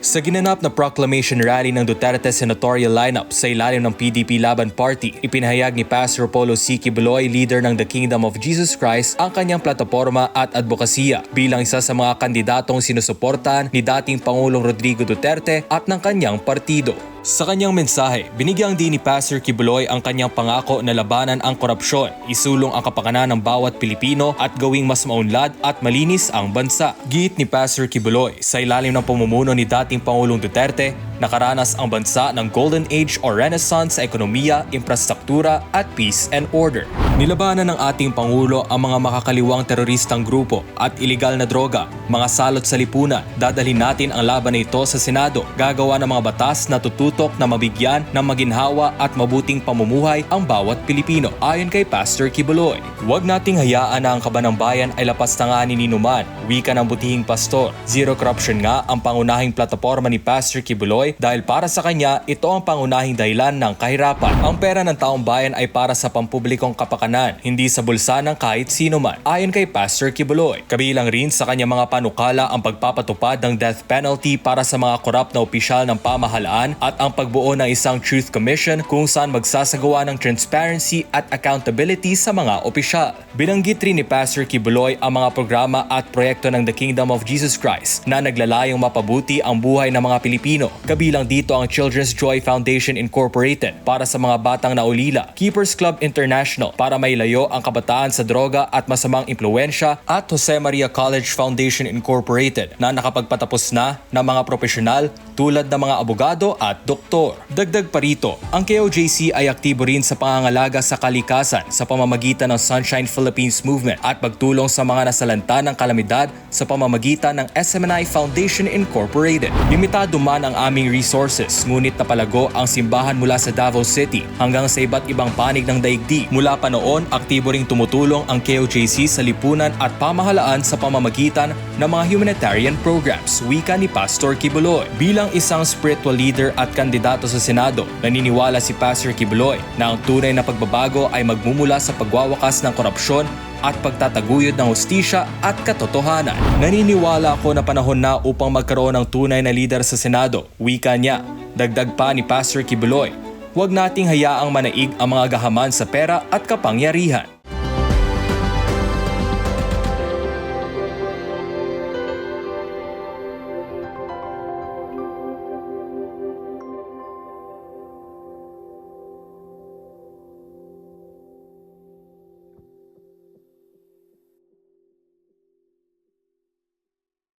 Sa ginanap na proclamation rally ng Duterte senatorial lineup sa ilalim ng PDP Laban Party, ipinahayag ni Pastor Apollo C. Quiboloy, leader ng The Kingdom of Jesus Christ, ang kanyang plataporma at advokasya bilang isa sa mga kandidatong sinusuportahan ni dating Pangulong Rodrigo Duterte at ng kanyang partido. Sa kanyang mensahe, binigyang din ni Pastor Quiboloy ang kanyang pangako na labanan ang korupsyon, isulong ang kapakanan ng bawat Pilipino at gawing mas maunlad at malinis ang bansa. Giit ni Pastor Quiboloy, sa ilalim ng pamumuno ni dating Pangulong Duterte, nakaranas ang bansa ng Golden Age o Renaissance sa ekonomiya, infrastruktura at peace and order. Nilabanan ng ating Pangulo ang mga makakaliwang teroristang grupo at ilegal na droga, mga salot sa lipunan. Dadalhin natin ang laban na ito sa Senado, gagawa ng mga batas na tututok na mabigyan ng maginhawa at mabuting pamumuhay ang bawat Pilipino. Ayon kay Pastor Quiboloy, huwag nating hayaan na ang kaba ng bayan ay lapastanganin ni Numan, wika ng butihing pastor. Zero corruption nga ang pangunahing plataporma ni Pastor Quiboloy dahil para sa kanya, ito ang pangunahing dahilan ng kahirapan. Ang pera ng taong bayan ay para sa pampublikong kapakanan, hindi sa bulsa ng kahit sino man. Ayon kay Pastor Quiboloy, kabilang rin sa kanyang mga panukala ang pagpapatupad ng death penalty para sa mga korap na opisyal ng pamahalaan at ang pagbuo ng isang Truth Commission kung saan magsasagawa ng transparency at accountability sa mga opisyal. Binanggit rin ni Pastor Quiboloy ang mga programa at proyekto ng The Kingdom of Jesus Christ na naglalayong mapabuti ang buhay ng mga Pilipino. Kabilang dito ang Children's Joy Foundation Incorporated para sa mga batang naulila, Keepers Club International para mailayo ang kabataan sa droga at masamang impluensya at Jose Maria College Foundation Incorporated na nakapagpatapos na ng mga profesional tulad ng mga abogado at doktor. Dagdag pa rito, ang KOJC ay aktibo rin sa pangangalaga sa kalikasan sa pamamagitan ng Sunshine Philippines Movement at pagtulong sa mga nasalanta ng kalamidad sa pamamagitan ng SMNI Foundation Incorporated. Limitado man ang aming resources, ngunit napalago ang simbahan mula sa Davao City hanggang sa iba't ibang panig ng daigdig. Mula pa noon, aktibo ring tumutulong ang KOJC sa lipunan at pamahalaan sa pamamagitan ng mga humanitarian programs, wika ni Pastor Quiboloy. Bilang isang spiritual leader at kandidato sa Senado, naniniwala si Pastor Quiboloy na ang tunay na pagbabago ay magmumula sa pagwawakas ng korupsyon at pagtataguyod ng hustisya at katotohanan. Naniniwala ako na panahon na upang magkaroon ng tunay na lider sa Senado, wika niya. Dagdag pa ni Pastor Quiboloy, huwag nating hayaang manaig ang mga gahaman sa pera at kapangyarihan.